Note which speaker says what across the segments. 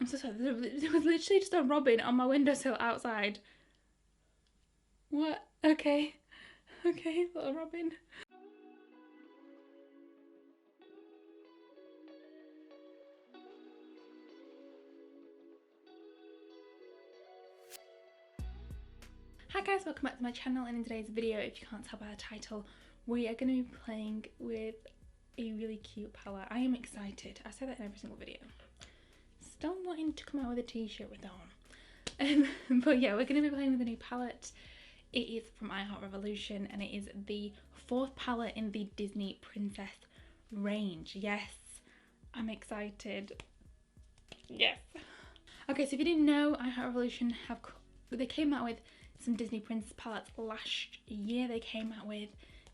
Speaker 1: I'm so sorry, there was literally just a robin on my windowsill outside. What? Okay. Okay, little robin. Hi guys, welcome back to my channel, and in today's video, if you can't tell by the title, we are going to be playing with a really cute palette. I am excited. I say that in every single video. Still wanting to come out with a t-shirt with that on. But yeah, we're going to be playing with a new palette. It is from I Heart Revolution, and it is the 4th palette in the Disney Princess range. Yes, I'm excited. Yes. Okay, so if you didn't know, I Heart Revolution they came out with some Disney Princess palettes last year. They came out with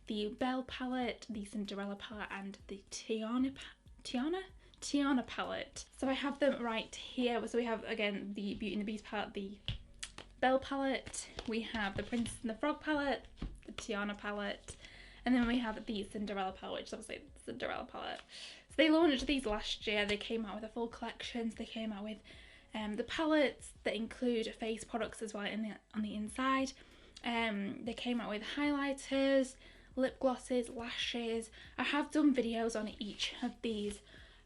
Speaker 1: the Belle palette, the Cinderella palette, and the Tiana palette. So I have them right here. So we have, again, the Beauty and the Beast palette, the Belle palette, we have the Princess and the Frog palette, the Tiana palette, and then we have the Cinderella palette, which is obviously the Cinderella palette. So they launched these last year. They came out with a full collection. So they came out with the palettes that include face products as well on the inside. They came out with highlighters, lip glosses, lashes. I have done videos on each of these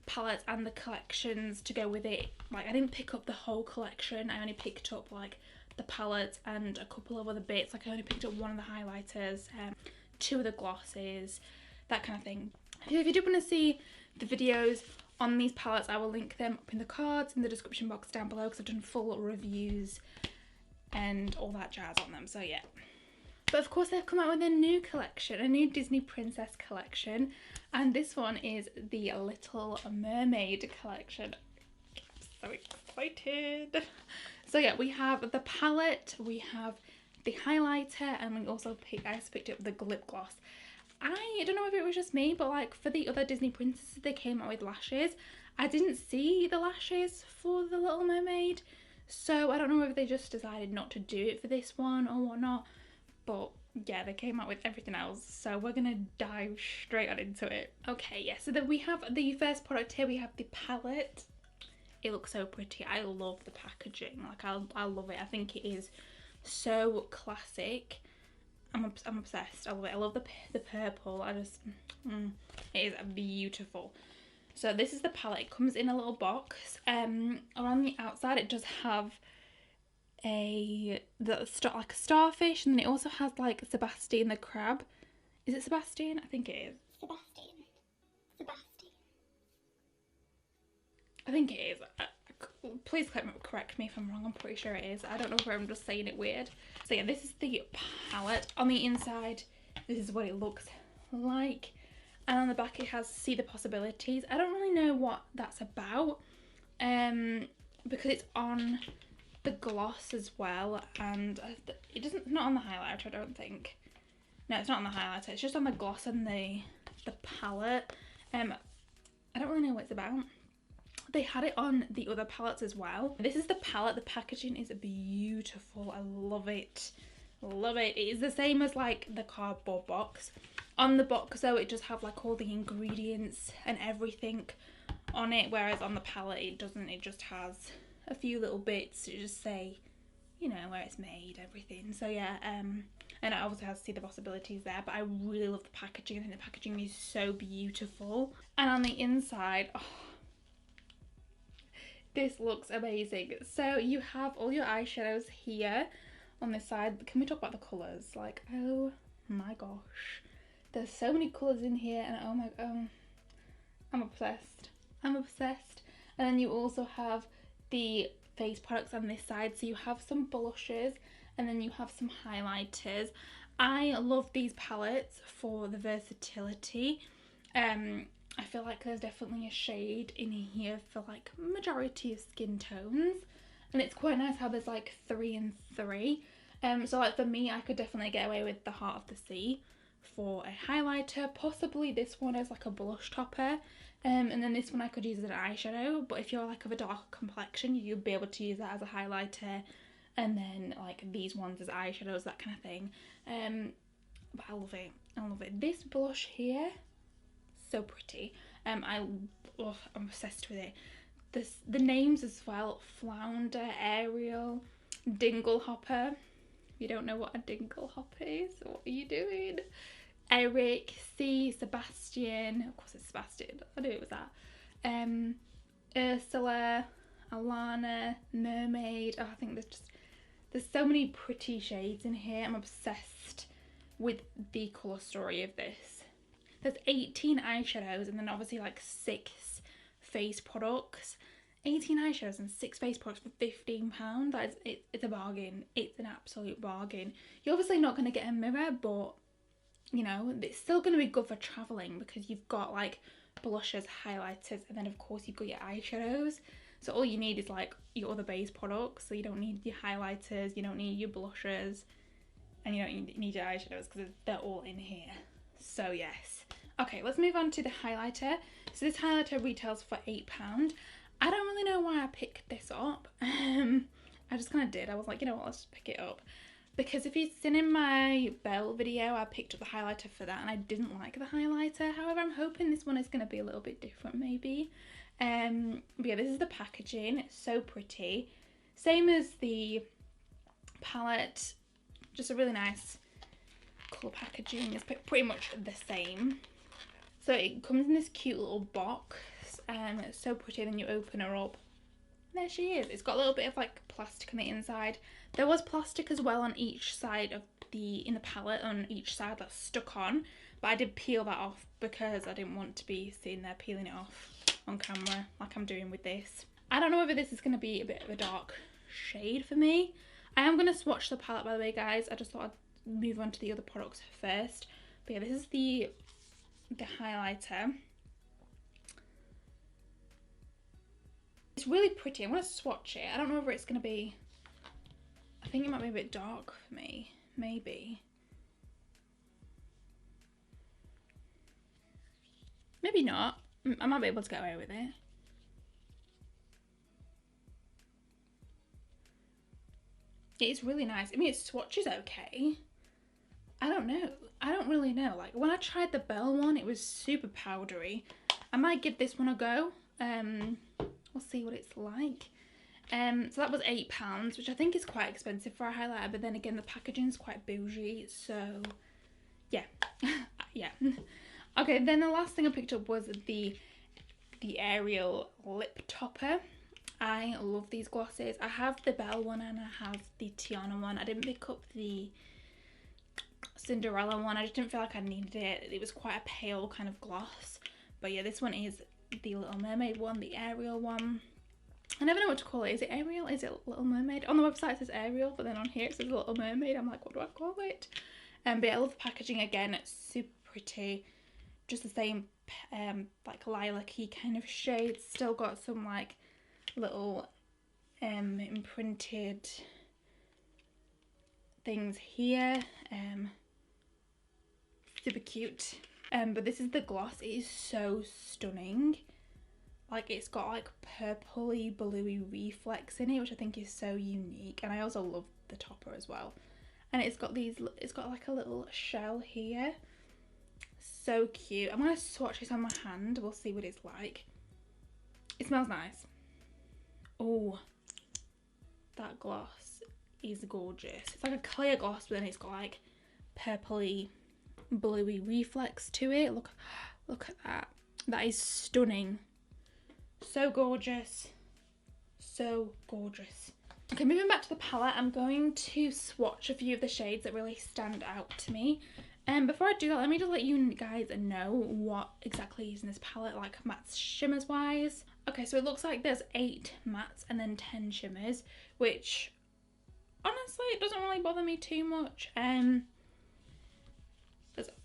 Speaker 1: palettes and the collections to go with it. Like, I didn't pick up the whole collection. I only picked up like the palettes and a couple of other bits. Like, I only picked up one of the highlighters, 2 of the glosses, that kind of thing. If you do want to see the videos on these palettes, I will link them up in the cards in the description box down below, because I've done full reviews and all that jazz on them. So yeah. But of course, they've come out with a new collection, a new Disney Princess collection, and this one is the Little Mermaid collection. I'm so excited. So yeah, we have the palette, we have the highlighter, and we also picked up the lip gloss. I don't know if it was just me, but like for the other Disney princesses, they came out with lashes. I didn't see the lashes for the Little Mermaid, so I don't know if they just decided not to do it for this one or whatnot. But yeah, they came out with everything else, so we're gonna dive straight on into it. Okay, yeah, so then we have the first product here. We have the palette. It looks so pretty. I love the packaging. Like, I love it. I think it is so classic. I'm obsessed. I love it. I love the purple. It is beautiful. So this is the palette. It comes in a little box. Around the outside, it does have like a starfish, and then it also has like Sebastian the crab. Is it Sebastian? I think it is. Sebastian. I think it is. Please correct me if I'm wrong. I'm pretty sure it is. I don't know if I'm just saying it weird. So yeah, this is the palette. On the inside, this is what it looks like, and on the back it has See the Possibilities. I don't really know what that's about, because it's on the gloss as well, and it's not on the highlighter, I don't think. No, it's not on the highlighter. It's just on the gloss and the palette. I don't really know what it's about. They had it on the other palettes as well. This is the palette. The packaging is beautiful. I love it. Love it. It is the same as like the cardboard box. On the box though, it does have like all the ingredients and everything on it, whereas on the palette it doesn't. It just has a few little bits to just say, you know, where it's made, everything. So yeah, and it obviously has See the Possibilities there, but I really love the packaging. I think the packaging is so beautiful. And on the inside, oh, this looks amazing. So you have all your eyeshadows here on this side. Can we talk about the colours? Like, oh my gosh. There's so many colours in here, and oh my god, I'm obsessed. I'm obsessed. And then you also have the face products on this side. So you have some blushes, and then you have some highlighters. I love these palettes for the versatility. I feel like there's definitely a shade in here for like majority of skin tones, and it's quite nice how there's like 3 and 3. So like for me, I could definitely get away with the Heart of the Sea for a highlighter, possibly this one as like a blush topper, and then this one I could use as an eyeshadow. But if you're like of a dark complexion, you'd be able to use that as a highlighter, and then like these ones as eyeshadows, that kind of thing. But I love it. I love it. This blush here, so pretty. I'm obsessed with it. the names as well: Flounder, Ariel, Dinglehopper. If you don't know what a Dinglehopper is, what are you doing? Eric, C, Sebastian, of course it's Sebastian, I knew it was that. Ursula, Alana, Mermaid. Oh, I think there's so many pretty shades in here. I'm obsessed with the colour story of this. There's 18 eyeshadows and then obviously like 6 face products. 18 eyeshadows and 6 face products for £15. That is, it's a bargain. It's an absolute bargain. You're obviously not going to get a mirror, but you know, it's still going to be good for travelling because you've got like blushes, highlighters, and then of course you've got your eyeshadows. So all you need is like your other base products. So you don't need your highlighters, you don't need your blushes, and you don't need your eyeshadows because they're all in here. So yes. Okay, let's move on to the highlighter. So this highlighter retails for £8. I don't really know why I picked this up. I just kind of did. I was like, you know what, let's just pick it up. Because if you've seen in my Belle video, I picked up the highlighter for that and I didn't like the highlighter. However, I'm hoping this one is going to be a little bit different maybe. But yeah, this is the packaging. It's so pretty. Same as the palette. Just a really nice colour packaging. It's pretty much the same. So it comes in this cute little box. It's so pretty. Then you open her up. There she is. It's got a little bit of like plastic on the inside. There was plastic as well on each side of in the palette, on each side that's stuck on, but I did peel that off because I didn't want to be sitting there peeling it off on camera like I'm doing with this. I don't know whether this is going to be a bit of a dark shade for me. I am going to swatch the palette, by the way, guys. I just thought I'd move on to the other products first. But yeah, this is the highlighter. It's really pretty. I'm going to swatch it. I don't know whether it's going to be... I think it might be a bit dark for me. Maybe. Maybe not. I might be able to get away with it. It's really nice. I mean, it swatches okay. I don't know. I don't really know. Like, when I tried the Belle one, it was super powdery. I might give this one a go. We'll see what it's like. So that was £8, which I think is quite expensive for a highlighter, but then again the packaging is quite bougie, so yeah. Yeah. Okay, then the last thing I picked up was the Ariel Lip Topper. I love these glosses. I have the Belle one and I have the Tiana one. I didn't pick up the Cinderella one. I just didn't feel like I needed it. It was quite a pale kind of gloss. But yeah, this one is the Little Mermaid one, the Ariel one. I never know what to call it. Is it Ariel? Is it Little Mermaid? On the website it says Ariel, but then on here it says Little Mermaid. I'm like, what do I call it? But yeah, I love the packaging again. It's super pretty. Just the same like lilac-y kind of shade. Still got some like little imprinted things here. Super cute. But this is the gloss. It is so stunning. Like, it's got like purpley bluey reflex in it, which I think is so unique. And I also love the topper as well. And it's got like a little shell here. So cute. I'm gonna swatch this on my hand. We'll see what it's like. It smells nice. Oh, that gloss is gorgeous. It's like a clear gloss, but then it's got like purpley bluey reflex to it. Look at that. That is stunning. So gorgeous. So gorgeous. Okay, moving back to the palette, I'm going to swatch a few of the shades that really stand out to me. And before I do that, let me just let you guys know what exactly is in this palette, like mattes shimmers wise. Okay, so it looks like there's 8 mattes and then 10 shimmers, which honestly it doesn't really bother me too much. There's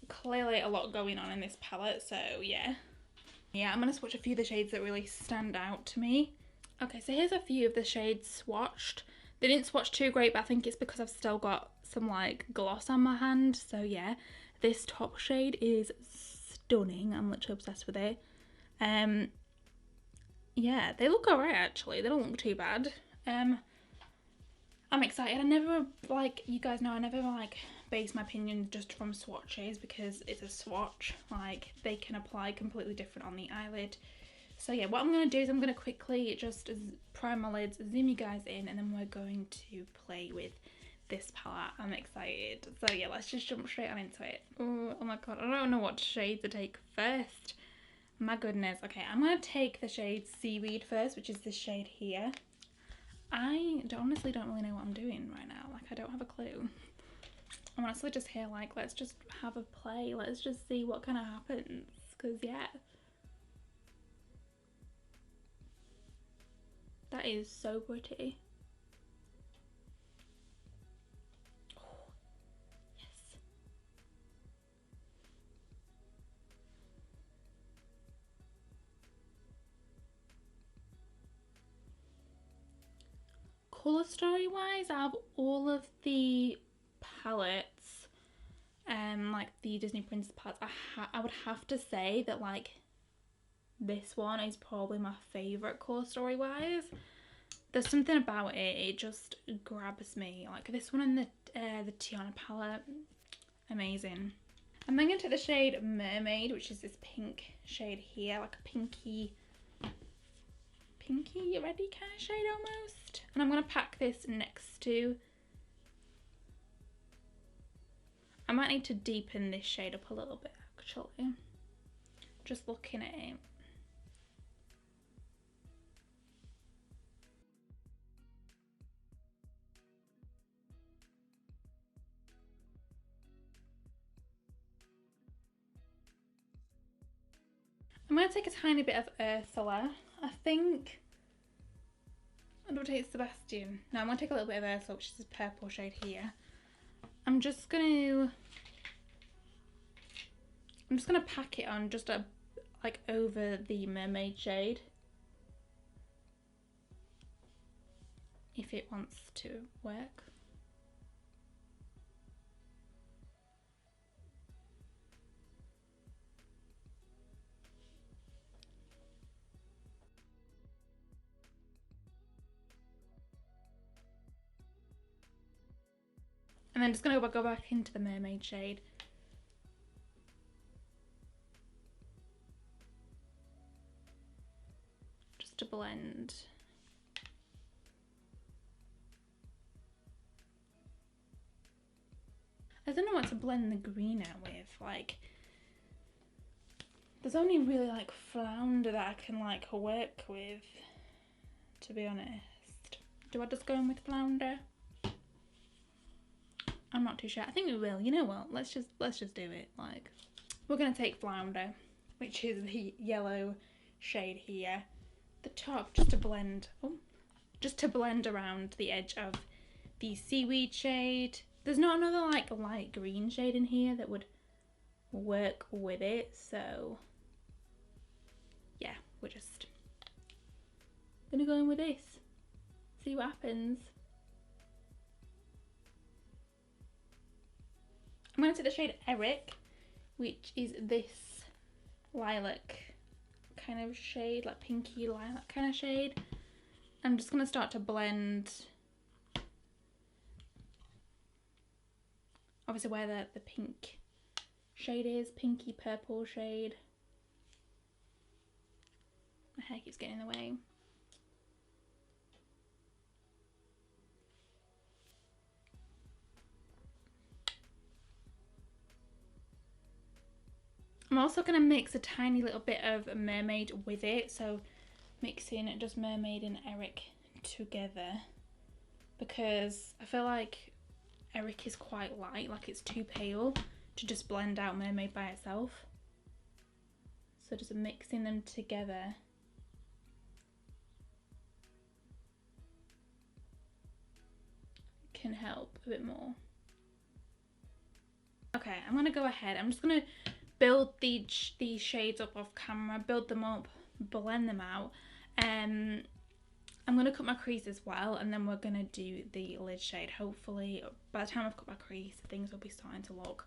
Speaker 1: clearly a lot going on in this palette, so yeah. Yeah, I'm going to swatch a few of the shades that really stand out to me. Okay, so here's a few of the shades swatched. They didn't swatch too great, but I think it's because I've still got some like gloss on my hand. So yeah, this top shade is stunning. I'm literally obsessed with it. Yeah, they look alright actually. They don't look too bad. I'm excited. I never, like, you guys know, I never like base my opinions just from swatches because it's a swatch. Like, they can apply completely different on the eyelid So yeah, what I'm going to do is I'm going to quickly just prime my lids, zoom you guys in, and then we're going to play with this palette. I'm excited. So yeah, let's just jump straight on into it. Oh my god, I don't know what shade to take first. My goodness. Okay, I'm going to take the shade Seaweed first, which is this shade here. I honestly don't really know what I'm doing right now. Like, I don't have a clue. I'm honestly just here like, let's just have a play. Let's just see what kind of happens. Because, yeah. That is so pretty. Oh, yes. Colour story wise, out of all of the palettes, like the Disney Princess palettes, I would have to say that like this one is probably my favourite colour story wise. There's something about it, it just grabs me. Like this one and the Tiana palette, amazing. I'm then going to take the shade Mermaid, which is this pink shade here, like a pinky reddy kind of shade almost. And I'm going to pack this next to, I might need to deepen this shade up a little bit actually, just looking at it. I'm going to take a tiny bit of Ursula. I think I'm going to take Sebastian. No, I'm going to take a little bit of Ursula, which is this purple shade here. I'm just going to pack it on just like over the Mermaid shade, if it wants to work. And then just going to go back into the Mermaid shade. Just to blend. I don't know what to blend the green out with. Like, there's only really like Flounder that I can like work with, to be honest. Do I just go in with Flounder? I'm not too sure. I think we will. You know what? Let's just do it. Like, we're gonna take Flounder, which is the yellow shade here. The top, just to blend. Oh, just to blend around the edge of the Seaweed shade. There's not another like light green shade in here that would work with it. So yeah, we're just gonna go in with this. See what happens. I'm going to take the shade Eric, which is this lilac kind of shade, like pinky lilac kind of shade. I'm just going to start to blend, obviously where the pink shade is, pinky purple shade. My hair keeps getting in the way. I'm also going to mix a tiny little bit of Mermaid with it, so mixing just Mermaid and Eric together, because I feel like Eric is quite light, like it's too pale to just blend out Mermaid by itself. So just mixing them together can help a bit more. Okay, I'm going to go ahead, I'm just going to build these shades up off camera, build them up, blend them out. I'm going to cut my crease as well, and then we're going to do the lid shade. Hopefully by the time I've cut my crease, things will be starting to look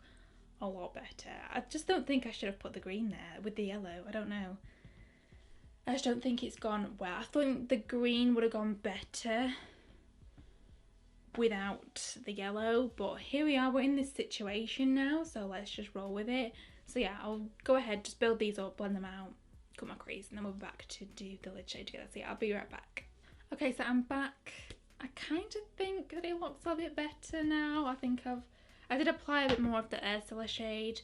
Speaker 1: a lot better. I just don't think I should have put the green there with the yellow. I don't know. I just don't think it's gone well. I think the green would have gone better without the yellow, but here we are, we're in this situation now, so let's just roll with it. So yeah, I'll go ahead, just build these up, blend them out, cut my crease, and then we'll be back to do the lid shade together. So yeah, I'll be right back. Okay, so I'm back. I kind of think that it looks a bit better now. I did apply a bit more of the Ursula shade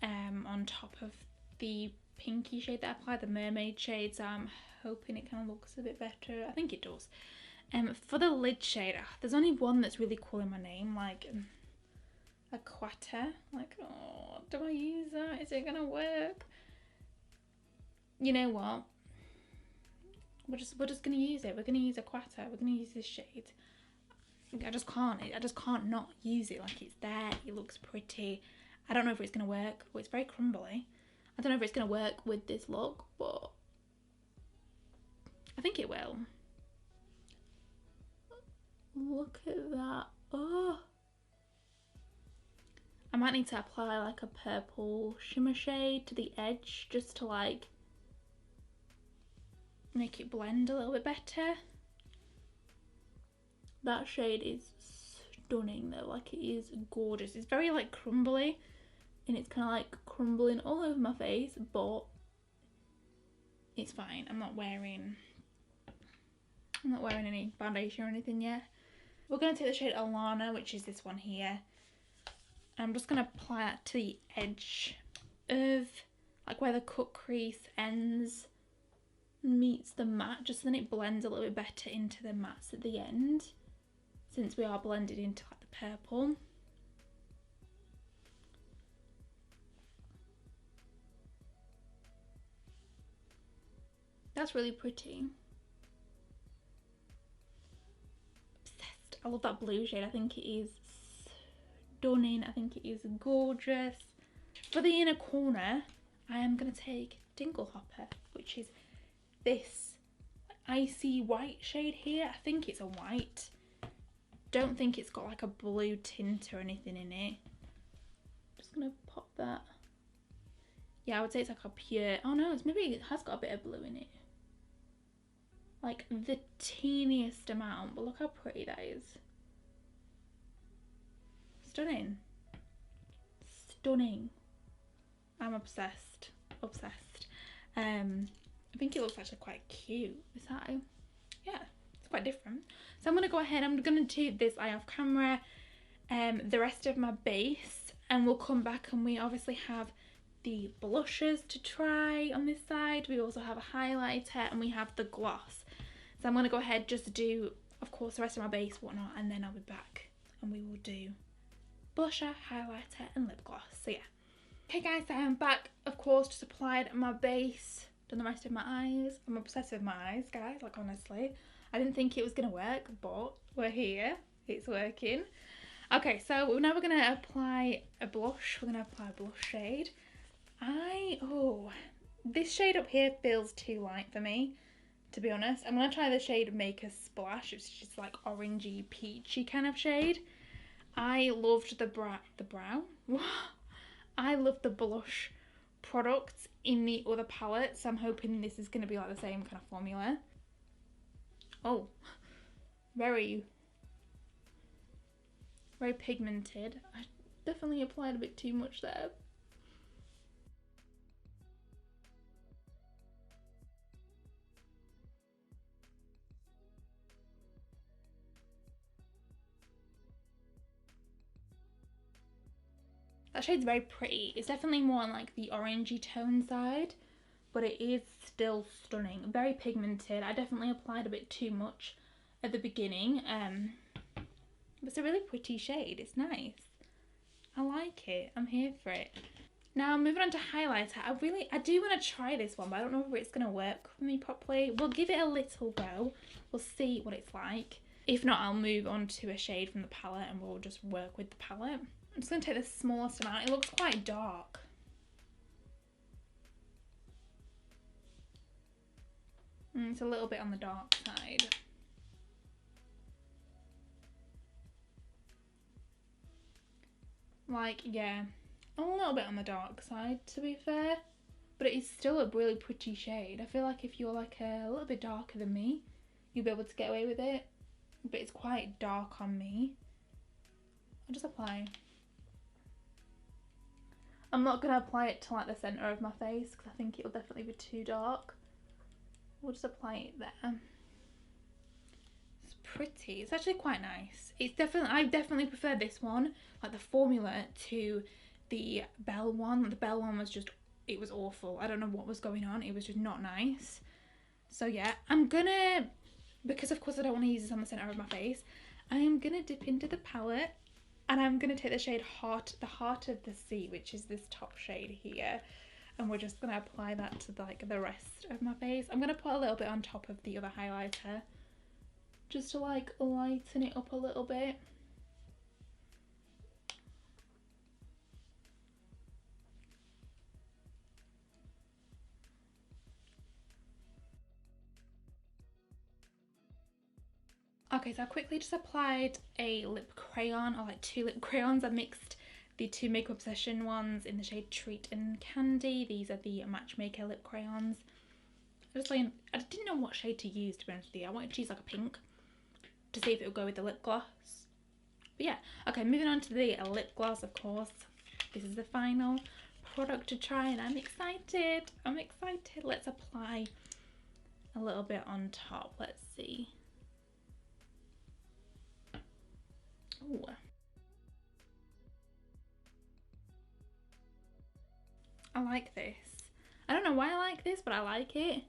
Speaker 1: on top of the pinky shade that I applied, the Mermaid shade, so I'm hoping it kind of looks a bit better. I think it does. For the lid shade, there's only one that's really cool in my name, like Aquata. Like, oh, do I use that? Is it gonna work? You know what? We're just gonna use it. We're gonna use Aquata. We're gonna use this shade. I just can't not use it. Like, it's there. It looks pretty. I don't know if it's gonna work. Well, it's very crumbly. I don't know if it's gonna work with this look, but I think it will. Look at that. Oh, I might need to apply like a purple shimmer shade to the edge just to like make it blend a little bit better. That shade is stunning though. Like, it is gorgeous. It's very like crumbly, and it's kind of like crumbling all over my face, but it's fine. I'm not wearing any foundation or anything yet. We're going to take the shade Alana, which is this one here. I'm just going to apply that to the edge of like where the cut crease ends meets the matte, just so then it blends a little bit better into the mattes at the end, since we are blended into like the purple. That's really pretty. Obsessed. I love that blue shade. I think it is stunning. I think it is gorgeous. For the inner corner, I am going to take Dinglehopper, which is this icy white shade here. I think it's a white. Don't think it's got like a blue tint or anything in it. Just going to pop that. Yeah, I would say it's like a pure... Oh no, maybe it has got a bit of blue in it. Like the teeniest amount, but look how pretty that is. Stunning. Stunning. I'm obsessed. Obsessed. I think it looks actually quite cute. Is that? Yeah, it's quite different. So I'm going to go ahead, I'm going to do this eye off camera, the rest of my base, and we'll come back and we obviously have the blushes to try on this side. We also have a highlighter and we have the gloss. So I'm going to go ahead, just do, of course, the rest of my base, whatnot, and then I'll be back and we will do blusher, highlighter and lip gloss. So yeah. Okay guys, so I'm back. Of course, just applied my base, done the rest of my eyes. I'm obsessed with my eyes, guys, like honestly. I didn't think it was going to work, but we're here. It's working. Okay, so now we're going to apply a blush. We're going to apply a blush shade. This shade up here feels too light for me, to be honest. I'm going to try the shade Make a Splash, which is just like orangey, peachy kind of shade. I loved the brow. I love the blush products in the other palette, so I'm hoping this is going to be like the same kind of formula. Oh, very pigmented. I definitely applied a bit too much there. That shade's very pretty. It's definitely more on like the orangey tone side, but it is still stunning. Very pigmented. I definitely applied a bit too much at the beginning. But it's a really pretty shade. It's nice. I like it. I'm here for it. Now moving on to highlighter. I do want to try this one, but I don't know if it's going to work for me properly. We'll give it a little go. We'll see what it's like. If not, I'll move on to a shade from the palette and we'll just work with the palette. I'm just going to take the smallest amount. It looks quite dark. It's a little bit on the dark side. Like, yeah, a little bit on the dark side, to be fair. But it is still a really pretty shade. I feel like if you're like a little bit darker than me, you'll be able to get away with it. But it's quite dark on me. I'll just apply. I'm not going to apply it to like the centre of my face because I think it'll definitely be too dark. We'll just apply it there. It's pretty. It's actually quite nice. It's definitely, I definitely prefer this one, like the formula, to the Belle one. The Belle one was just, it was awful. I don't know what was going on. It was just not nice. So yeah, I'm gonna, because of course I don't want to use this on the centre of my face, I am gonna dip into the palette and I'm gonna take the shade Heart, the Heart of the Sea, which is this top shade here. And we're just gonna apply that to like the rest of my face. I'm gonna put a little bit on top of the other highlighter just to like lighten it up a little bit. Okay, so I quickly just applied a lip crayon, or like 2 lip crayons. I mixed the 2 Makeup Obsession ones in the shade Treat and Candy. These are the Matchmaker lip crayons. I didn't know what shade to use, to be honest with you. I wanted to use like a pink to see if it would go with the lip gloss. But yeah, okay, moving on to the lip gloss, of course. This is the final product to try and I'm excited. I'm excited. Let's apply a little bit on top. Let's see. Ooh. I like this. I don't know why I like this, but I like it.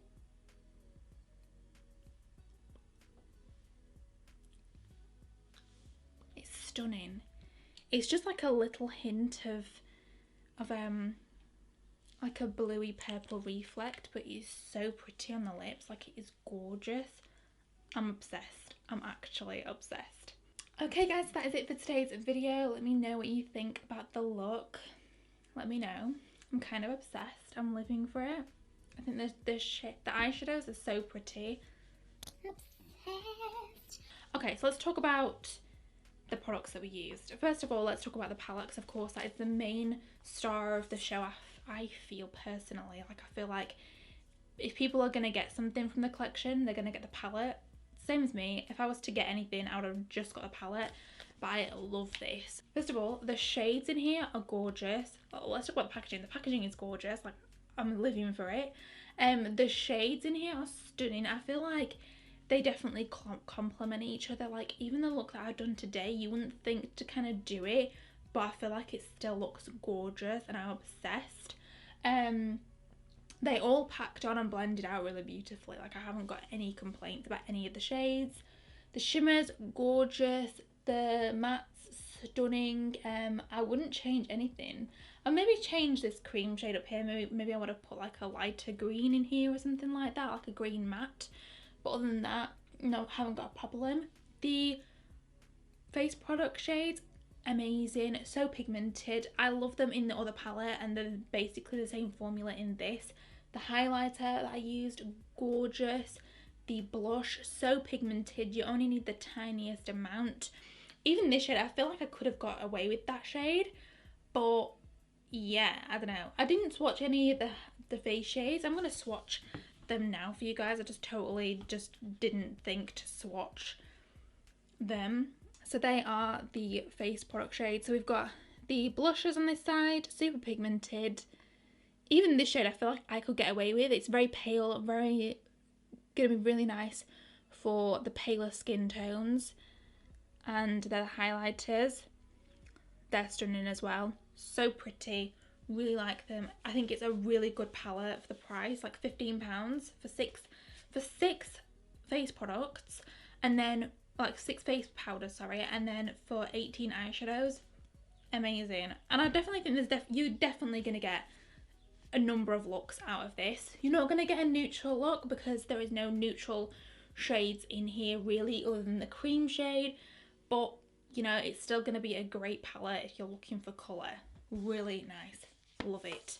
Speaker 1: It's stunning. It's just like a little hint of like a bluey purple reflect, but it's so pretty on the lips. Like, it is gorgeous. I'm obsessed. I'm actually obsessed. Okay guys, that is it for today's video. Let me know what you think about the look. Let me know. I'm kind of obsessed. I'm living for it. I think the eyeshadows are so pretty. Obsessed. Okay, so let's talk about the products that we used. First of all, let's talk about the palette, because of course that is the main star of the show. I feel personally, like, I feel like if people are going to get something from the collection, they're going to get the palette. Same as me. If I was to get anything, I would have just got a palette. But I love this. First of all, the shades in here are gorgeous. Oh, let's talk about the packaging. The packaging is gorgeous. Like, I'm living for it. The shades in here are stunning. I feel like they definitely complement each other. Like, even the look that I've done today, you wouldn't think to kind of do it, but I feel like it still looks gorgeous and I'm obsessed. They all packed on and blended out really beautifully. Like, I haven't got any complaints about any of the shades. The shimmers, gorgeous. The mattes, stunning. I wouldn't change anything. I'll maybe change this cream shade up here. Maybe I would have put like a lighter green in here or something like that, like a green matte. But other than that, no, haven't got a problem. The face product shades, amazing, so pigmented. I love them in the other palette and they're basically the same formula in this. The highlighter that I used, gorgeous. The blush, so pigmented, you only need the tiniest amount. Even this shade, I feel like I could have got away with that shade, but yeah, I don't know. I didn't swatch any of the face shades. I'm going to swatch them now for you guys. I totally didn't think to swatch them. So they are the face product shades. So we've got the blushes on this side, super pigmented. Even this shade I feel like I could get away with. It's very pale, very gonna be really nice for the paler skin tones. And they're the highlighters. They're stunning as well. So pretty. Really like them. I think it's a really good palette for the price, like £15 for six face products, and then like 6 face powders, sorry, and then for 18 eyeshadows. Amazing. And I definitely think you're definitely gonna get a number of looks out of this. You're not gonna get a neutral look because there is no neutral shades in here really, other than the cream shade, but you know, it's still gonna be a great palette if you're looking for colour. Really nice. Love it.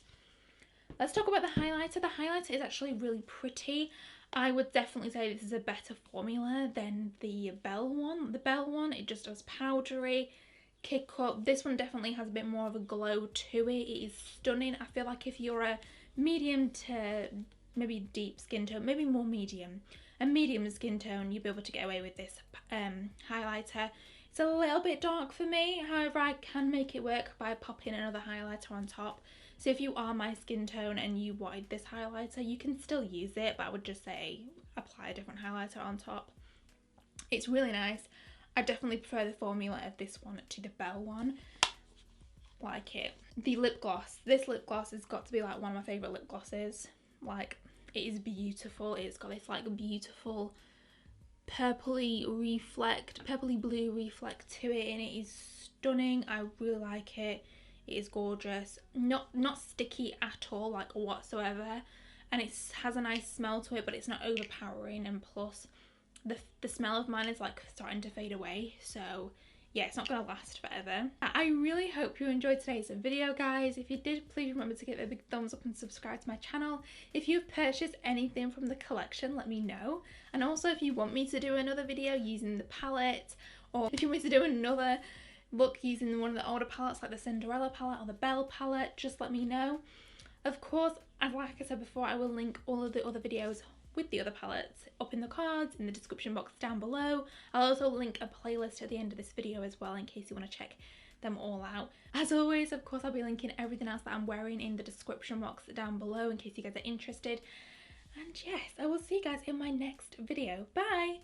Speaker 1: Let's talk about the highlighter. The highlighter is actually really pretty. I would definitely say this is a better formula than the Belle one. The Belle one, it just does powdery, kick up. This one definitely has a bit more of a glow to it. It is stunning. I feel like if you're a medium to maybe deep skin tone, maybe more medium, a medium skin tone, you'll be able to get away with this highlighter. It's a little bit dark for me, however I can make it work by popping another highlighter on top. So if you are my skin tone and you wanted this highlighter, you can still use it, but I would just say apply a different highlighter on top. It's really nice. I definitely prefer the formula of this one to the Belle one. Like it. The lip gloss. This lip gloss has got to be like one of my favourite lip glosses. Like, it is beautiful. It's got this like beautiful purpley blue reflect to it, and it is stunning. I really like it. It is gorgeous. Not sticky at all, like whatsoever, and it has a nice smell to it, but it's not overpowering, and plus the smell of mine is like starting to fade away, so yeah, it's not going to last forever. I really hope you enjoyed today's video, guys. If you did, please remember to give it a big thumbs up and subscribe to my channel. If you've purchased anything from the collection, let me know. And also, if you want me to do another video using the palette, or if you want me to do another look using one of the older palettes like the Cinderella palette or the Belle palette, just let me know. Of course, like I said before, I will link all of the other videos with the other palettes up in the cards, in the description box down below. I'll also link a playlist at the end of this video as well in case you want to check them all out. As always, of course, I'll be linking everything else that I'm wearing in the description box down below in case you guys are interested. And yes, I will see you guys in my next video. Bye!